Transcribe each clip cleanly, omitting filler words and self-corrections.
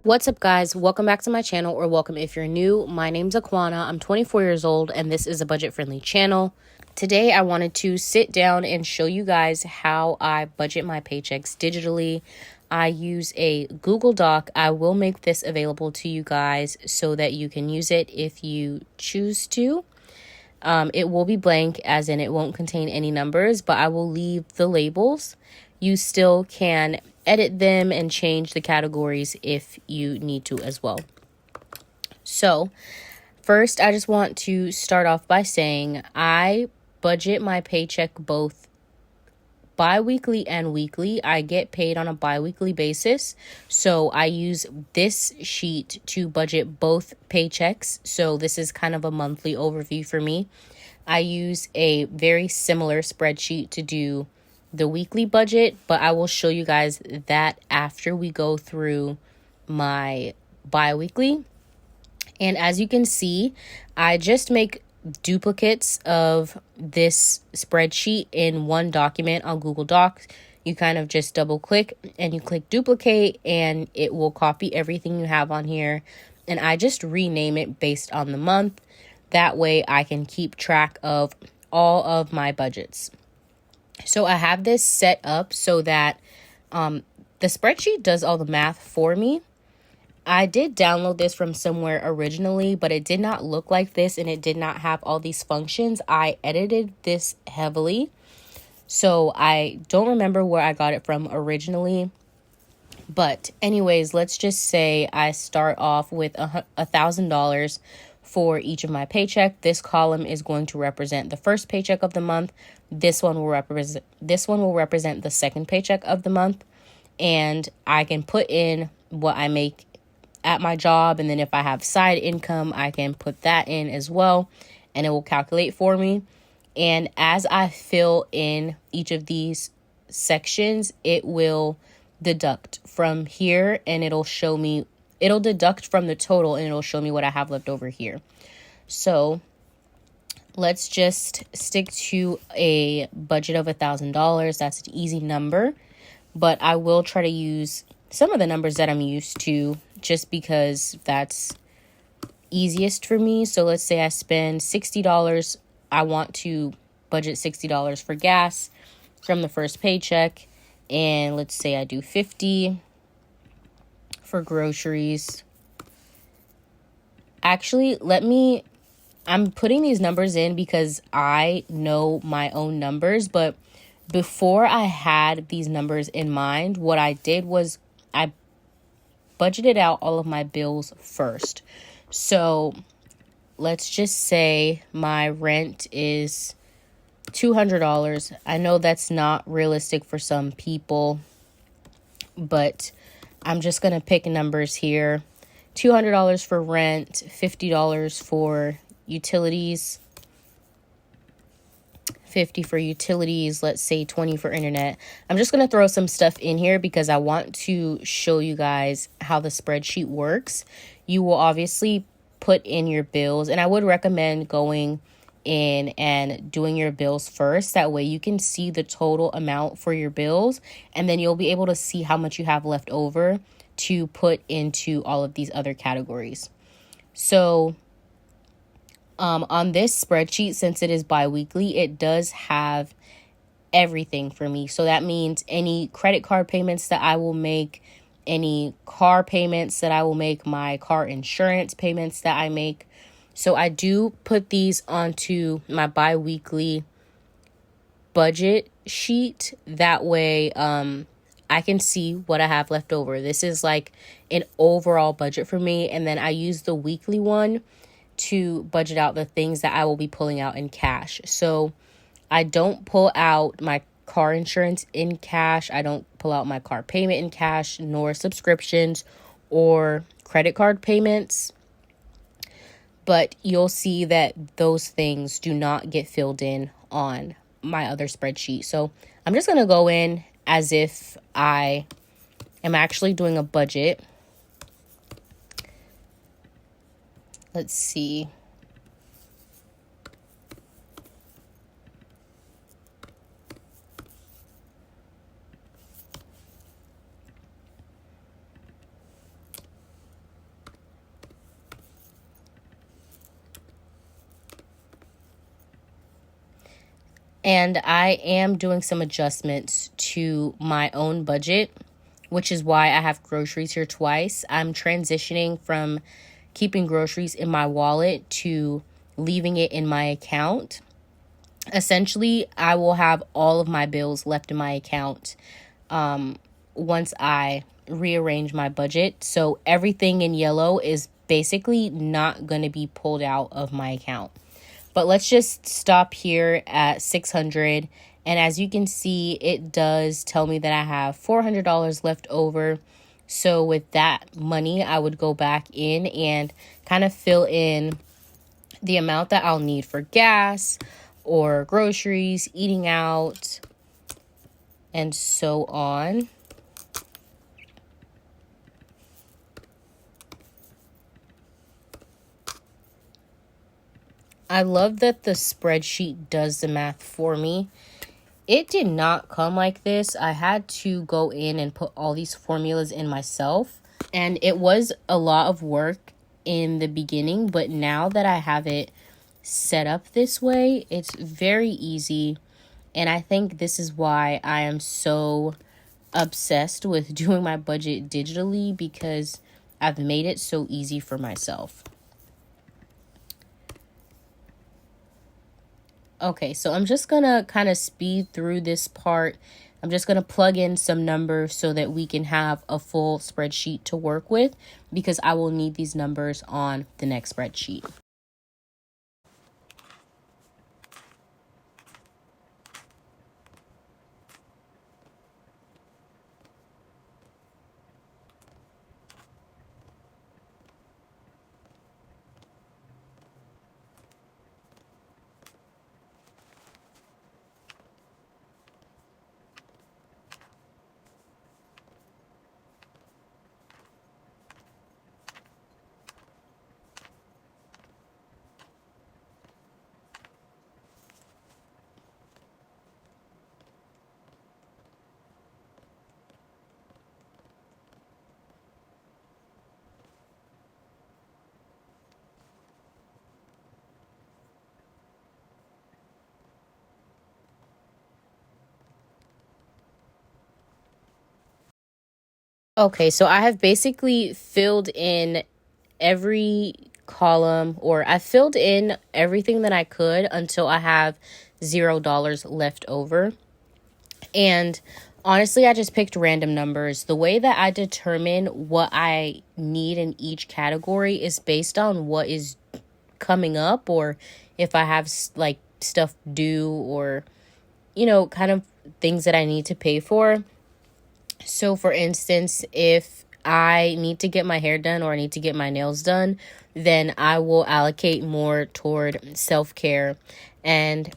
What's up, guys? Welcome back to my channel, or welcome if you're new. My name's Aquanna. I'm 24 years old, and this is a budget-friendly channel. Today, I wanted to sit down and show you guys how I budget my paychecks digitally. I use a Google Doc. I will make this available to you guys so that you can use it if you choose to. It will be blank, as in it won't contain any numbers, but I will leave the labels. You still can edit them and change the categories if you need to as well. So first, I just want to start off by saying I budget my paycheck both bi-weekly and weekly. I get paid on a bi-weekly basis, so I use this sheet to budget both paychecks. So this is kind of a monthly overview for me. I use a very similar spreadsheet to do the weekly budget, but I will show you guys that after we go through my bi-weekly. And as you can see, I just make duplicates of this spreadsheet in one document on Google Docs. You kind of just double click and you click duplicate, and it will copy everything you have on here. And I just rename it based on the month. That way I can keep track of all of my budgets. So I have this set up so that the spreadsheet does all the math for me. I did download this from somewhere originally, but it did not look like this and it did not have all these functions. I edited this heavily, so I don't remember where I got it from originally. But anyways, let's just say I start off with $1,000 for each of my paycheck. This column is going to represent the first paycheck of the month. This one will represent the second paycheck of the month. And I can put in what I make at my job, and then if I have side income, I can put that in as well, and it will calculate for me. And as I fill in each of these sections, it will deduct from here, and it'll deduct from the total, and it'll show me what I have left over here. So let's just stick to a budget of $1,000. That's an easy number, but I will try to use some of the numbers that I'm used to just because that's easiest for me. So let's say I spend $60. I want to budget $60 for gas from the first paycheck. And let's say I do $50 for groceries. Actually, I'm putting these numbers in because I know my own numbers, but before I had these numbers in mind, what I did was I budgeted out all of my bills first. So let's just say my rent is $200. I know that's not realistic for some people, but I'm just going to pick numbers here. $200 for rent, $50 for utilities, $50 for utilities, let's say $20 for internet. I'm just going to throw some stuff in here because I want to show you guys how the spreadsheet works. You will obviously put in your bills, and I would recommend going in and doing your bills first. That way you can see the total amount for your bills, and then you'll be able to see how much you have left over to put into all of these other categories. So on this spreadsheet, since it is bi-weekly, it does have everything for me. So that means any credit card payments that I will make, any car payments that I will make, my car insurance payments that I make. So I do put these onto my bi-weekly budget sheet. That way I can see what I have left over. This is like an overall budget for me. And then I use the weekly one to budget out the things that I will be pulling out in cash. So I don't pull out my car insurance in cash. I don't pull out my car payment in cash, nor subscriptions or credit card payments. But you'll see that those things do not get filled in on my other spreadsheet. So I'm just going to go in as if I am actually doing a budget. Let's see. And I am doing some adjustments to my own budget, which is why I have groceries here twice. I'm transitioning from keeping groceries in my wallet to leaving it in my account. Essentially, I will have all of my bills left in my account once I rearrange my budget. So everything in yellow is basically not going to be pulled out of my account. But let's just stop here at 600. And as you can see, it does tell me that I have $400 left over. So with that money, I would go back in and kind of fill in the amount that I'll need for gas or groceries, eating out, and so on. I love that the spreadsheet does the math for me. It did not come like this. I had to go in and put all these formulas in myself. And it was a lot of work in the beginning, but now that I have it set up this way, it's very easy. And I think this is why I am so obsessed with doing my budget digitally, because I've made it so easy for myself. Okay, so I'm just gonna kind of speed through this part. I'm just gonna plug in some numbers so that we can have a full spreadsheet to work with, because I will need these numbers on the next spreadsheet. Okay, so I have basically filled in every column, or I filled in everything that I could until I have $0 left over. And honestly, I just picked random numbers. The way that I determine what I need in each category is based on what is coming up, or if I have like stuff due, or kind of things that I need to pay for. So for instance, if I need to get my hair done or I need to get my nails done, then I will allocate more toward self-care. And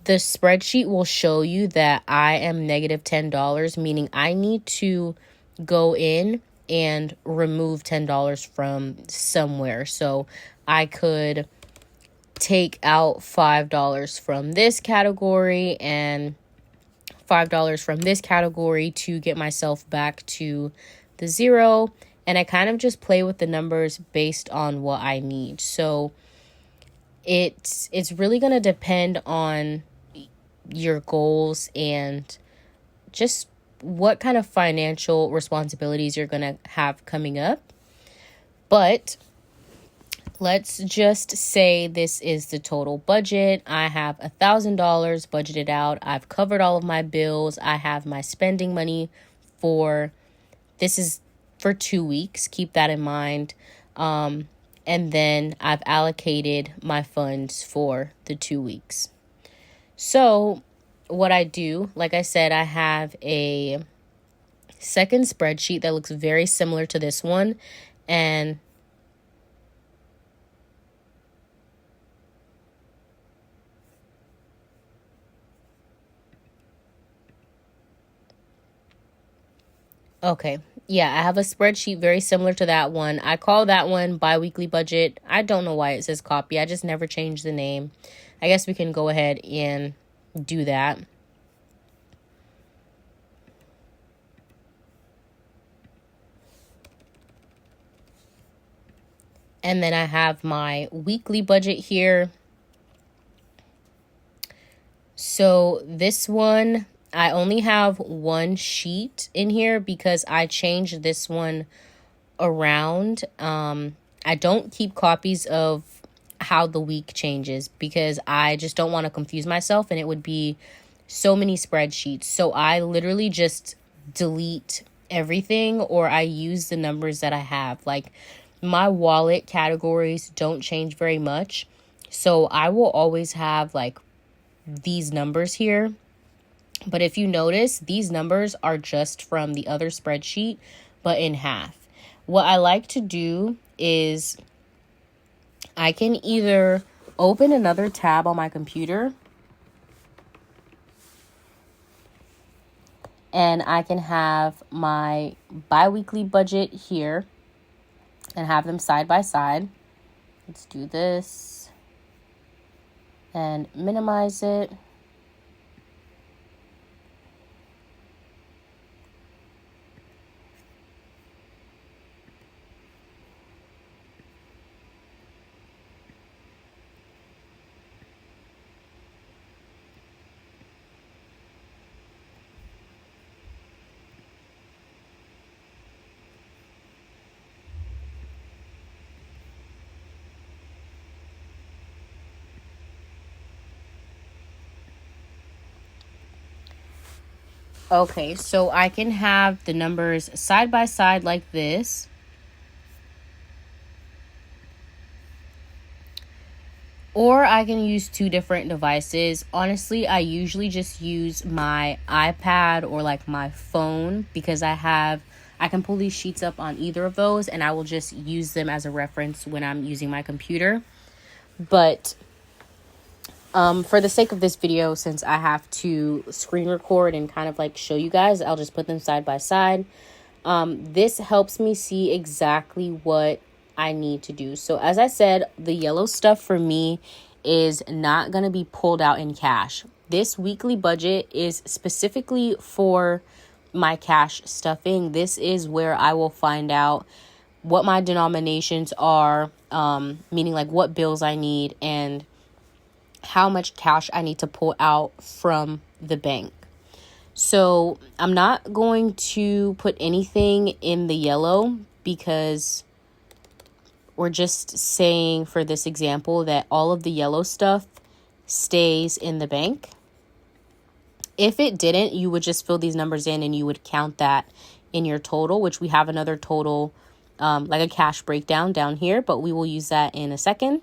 the spreadsheet will show you that I am negative $10, meaning I need to go in and remove $10 from somewhere. So I could take out $5 from this category and $5 from this category to get myself back to the zero. And I kind of just play with the numbers based on what I need. So it's really going to depend on your goals and just what kind of financial responsibilities you're going to have coming up. But let's just say this is the total budget. I have $1,000 budgeted out. I've covered all of my bills. I have my spending money this is for 2 weeks. Keep that in mind. And then I've allocated my funds for the 2 weeks. So what I do, like I said, I have a second spreadsheet that looks very similar to this one. And okay, yeah, I have a spreadsheet very similar to that one. I call that one bi-weekly budget. I don't know why it says copy. I just never changed the name. I guess we can go ahead and do that. And then I have my weekly budget here. So this one, I only have one sheet in here because I changed this one around. I don't keep copies of how the week changes because I just don't want to confuse myself and it would be so many spreadsheets. So I literally just delete everything, or I use the numbers that I have. Like, my wallet categories don't change very much. So I will always have like these numbers here. But if you notice, these numbers are just from the other spreadsheet, but in half. What I like to do is I can either open another tab on my computer and I can have my bi-weekly budget here and have them side by side. Let's do this and minimize it. Okay, so I can have the numbers side by side like this. Or I can use two different devices. Honestly, I usually just use my iPad or like my phone because I can pull these sheets up on either of those and I will just use them as a reference when I'm using my computer. But for the sake of this video, since I have to screen record and kind of like show you guys, I'll just put them side by side. This helps me see exactly what I need to do. So as I said, the yellow stuff for me is not going to be pulled out in cash. This weekly budget is specifically for my cash stuffing. This is where I will find out what my denominations are, meaning like what bills I need and how much cash I need to pull out from the bank. So I'm not going to put anything in the yellow because we're just saying for this example that all of the yellow stuff stays in the bank. If it didn't, you would just fill these numbers in and you would count that in your total, which we have another total, like a cash breakdown down here, but we will use that in a second.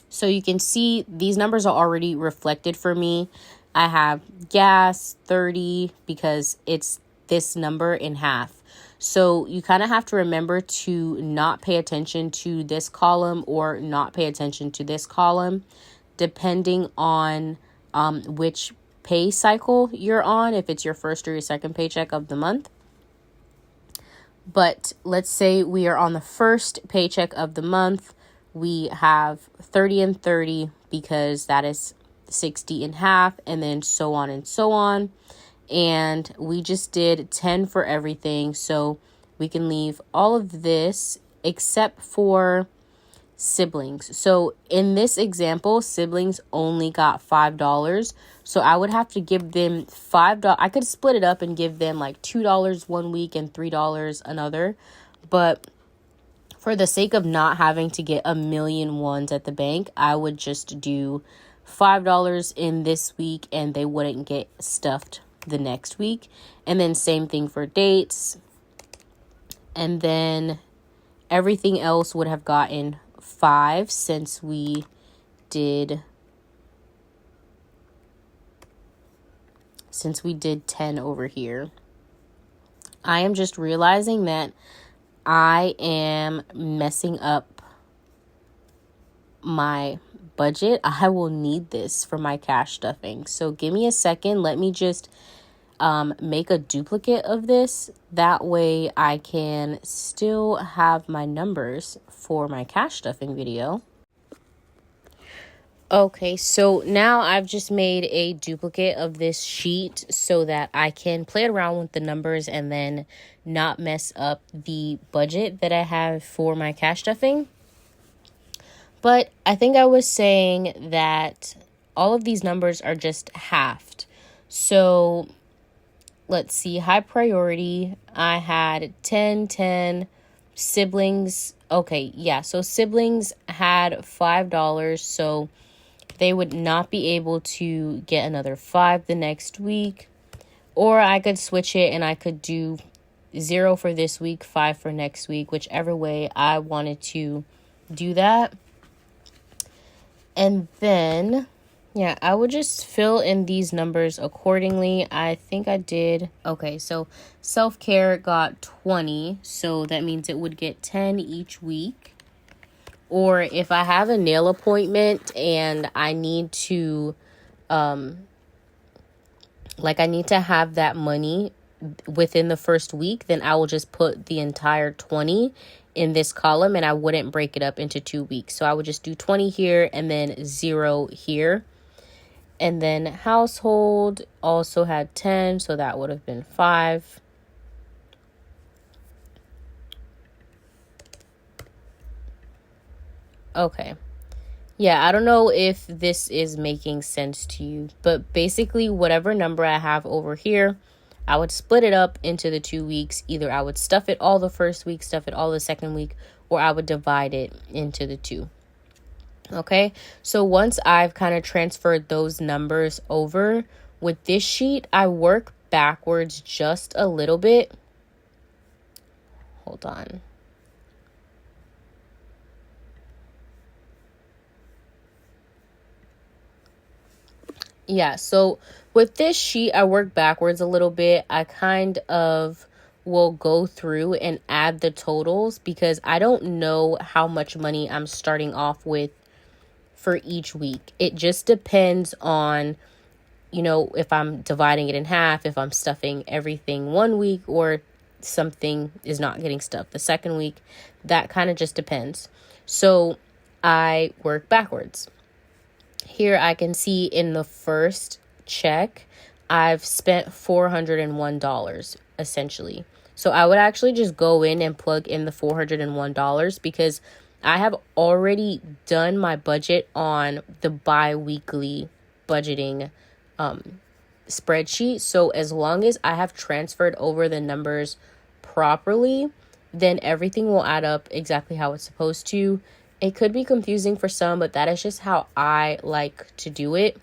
So you can see these numbers are already reflected for me. I have gas 30 because it's this number in half. So you kind of have to remember to not pay attention to this column or not pay attention to this column, depending on which pay cycle you're on, if it's your first or your second paycheck of the month. But let's say we are on the first paycheck of the month. We have 30 and 30 because that is 60 in half, and then so on and so on. And we just did 10 for everything. So we can leave all of this except for siblings. So in this example, siblings only got $5. So I would have to give them $5. I could split it up and give them like $2 one week and $3 another. But for the sake of not having to get a million ones at the bank, I would just do $5 in this week and they wouldn't get stuffed the next week. And then same thing for dates. And then everything else would have gotten 5 since we did 10 over here. I am just realizing that I am messing up my budget. I will need this for my cash stuffing. So give me a second. Let me just make a duplicate of this. That way I can still have my numbers for my cash stuffing video. Okay, so now I've just made a duplicate of this sheet so that I can play around with the numbers and then not mess up the budget that I have for my cash stuffing. But I think I was saying that all of these numbers are just halved. So let's see, high priority, I had 10, 10, siblings. Okay, yeah, so siblings had $5, so they would not be able to get another 5 the next week. Or I could switch it and I could do 0 for this week, 5 for next week, whichever way I wanted to do that. And then, yeah, I would just fill in these numbers accordingly. I think I did. Okay, so self-care got 20, so that means it would get 10 each week. Or if I have a nail appointment and I need to, I need to have that money within the first week, then I will just put the entire 20 in this column and I wouldn't break it up into 2 weeks. So I would just do 20 here and then 0 here. And then household also had 10, so that would have been 5. Okay. Yeah, I don't know if this is making sense to you, but basically whatever number I have over here, I would split it up into the 2 weeks. Either I would stuff it all the first week, stuff it all the second week, or I would divide it into the 2. Okay, so once I've kind of transferred those numbers over with this sheet, I work backwards just a little bit. Hold on. Yeah, so with this sheet, I work backwards a little bit. I kind of will go through and add the totals because I don't know how much money I'm starting off with for each week. It just depends on, if I'm dividing it in half, if I'm stuffing everything 1 week or something is not getting stuffed the second week. That kind of just depends. So I work backwards. Here I can see in the first check, I've spent $401 essentially. So I would actually just go in and plug in the $401 because I have already done my budget on the bi-weekly budgeting spreadsheet. So as long as I have transferred over the numbers properly, then everything will add up exactly how it's supposed to. It could be confusing for some, but that is just how I like to do it.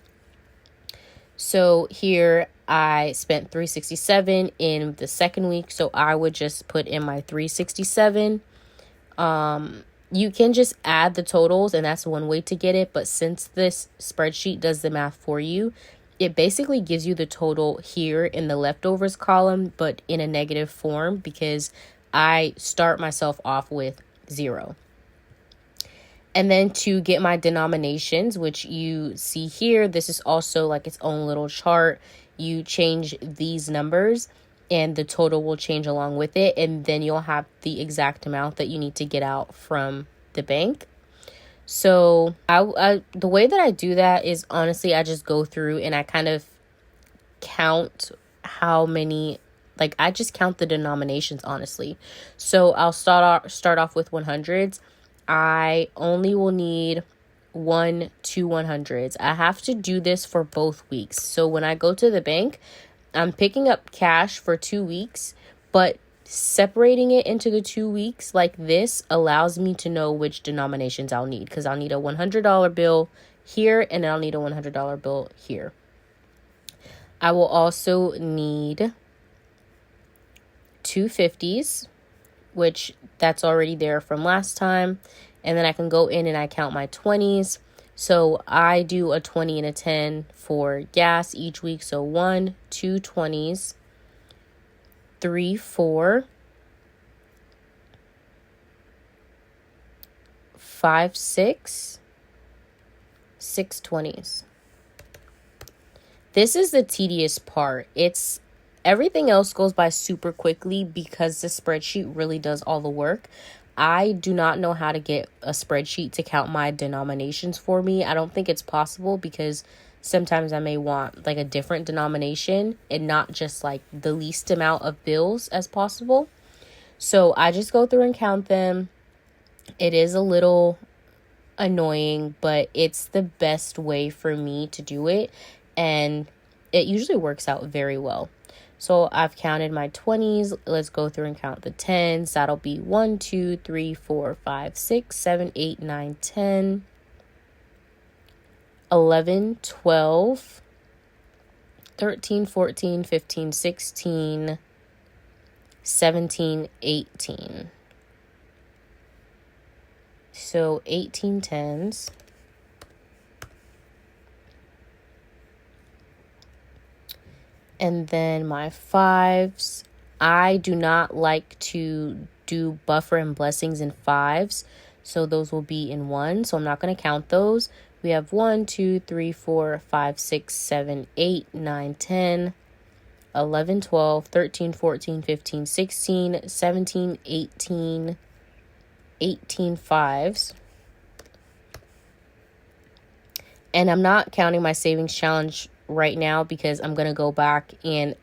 So here I spent $367 in the second week, so I would just put in my $367. You can just add the totals, and that's one way to get it. But since this spreadsheet does the math for you, it basically gives you the total here in the leftovers column, but in a negative form because I start myself off with 0. And then to get my denominations, which you see here, this is also like its own little chart. You change these numbers and the total will change along with it. And then you'll have the exact amount that you need to get out from the bank. So I the way that I do that is honestly, I just go through and I kind of count how many, I just count the denominations, honestly. So I'll start off with 100s. I only will need 1 to 100s. I have to do this for both weeks. So when I go to the bank, I'm picking up cash for 2 weeks, but separating it into the 2 weeks like this allows me to know which denominations I'll need, because I'll need a $100 bill here and I'll need a $100 bill here. I will also need 2 50s, which that's already there from last time. And then I can go in and I count my 20s. So I do a 20 and a 10 for gas each week. So 1, 2 20s, 3, 4, 5, 6, 6 20s. This is the tedious part. Everything else goes by super quickly because the spreadsheet really does all the work. I do not know how to get a spreadsheet to count my denominations for me. I don't think it's possible because sometimes I may want a different denomination and not just the least amount of bills as possible. So I just go through and count them. It is a little annoying, but it's the best way for me to do it, and it usually works out very well. So I've counted my 20s. Let's go through and count the 10s. That'll be 1, 2, 3, 4, 5, 6, 7, 8, 9, 10, 11, 12, 13, 14, 15, 16, 17, 18. So 18 tens. And then my 5s. I do not like to do buffer and blessings in 5s, so those will be in 1. So I'm not going to count those. We have 1, 2, 3, 4, 5, 6, 7, 8, 9, 10, 11, 12, 13, 14, 15, 16, 17, 18, 18 5s. And I'm not counting my savings challenge right now because I'm going to go back and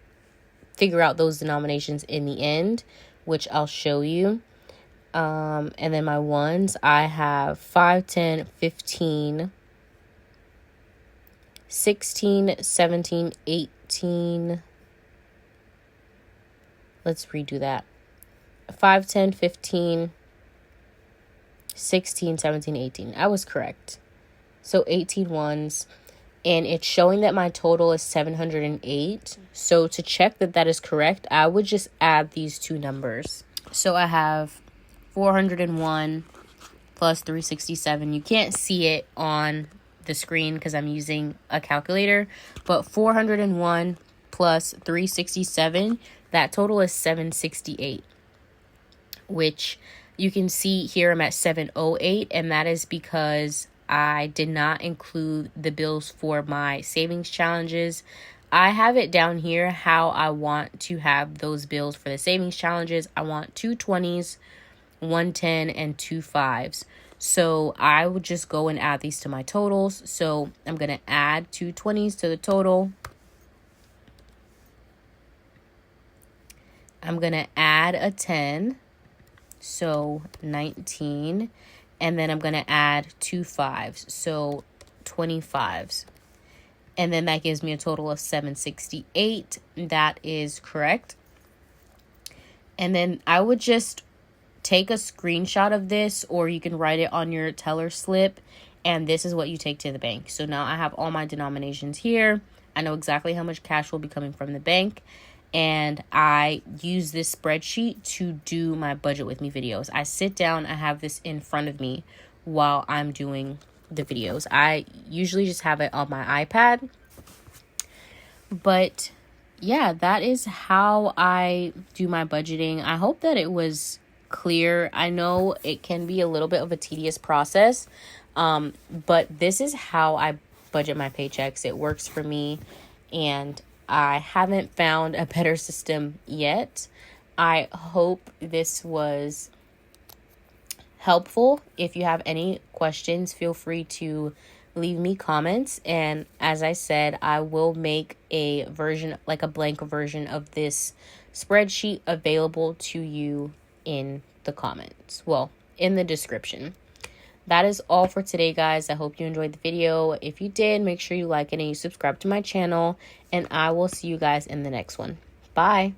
figure out those denominations in the end, which I'll show you. And then my 1s, I have 5, 10, 15, 16, 17, 18. Let's redo that. 5, 10, 15, 16, 17, 18. I was correct. So 18 1s. And it's showing that my total is 708. So to check that that is correct, I would just add these two numbers. So I have 401 plus 367. You can't see it on the screen because I'm using a calculator. But 401 plus 367, that total is 768. Which you can see here I'm at 708. And that is because I did not include the bills for my savings challenges. I have it down here how I want to have those bills for the savings challenges. I want 2 20s, 1 10, and 2 5s. So I would just go and add these to my totals. So I'm going to add 2 20s to the total. I'm going to add a 10. So 19. And then I'm going to add 2 5s, so 25s. And then that gives me a total of 768. That is correct. And then I would just take a screenshot of this, or you can write it on your teller slip. And this is what you take to the bank. So now I have all my denominations here. I know exactly how much cash will be coming from the bank. And I use this spreadsheet to do my budget with me videos. I sit down, I have this in front of me while I'm doing the videos. I usually just have it on my iPad. But yeah, that is how I do my budgeting. I hope that it was clear. I know it can be a little bit of a tedious process, but this is how I budget my paychecks. It works for me, and I haven't found a better system yet. I hope this was helpful. If you have any questions, feel free to leave me comments. And as I said, I will make a version, like a blank version of this spreadsheet available to you in the comments. Well, in the description. That is all for today, guys. I hope you enjoyed the video. If you did, make sure you like it and you subscribe to my channel. And I will see you guys in the next one. Bye.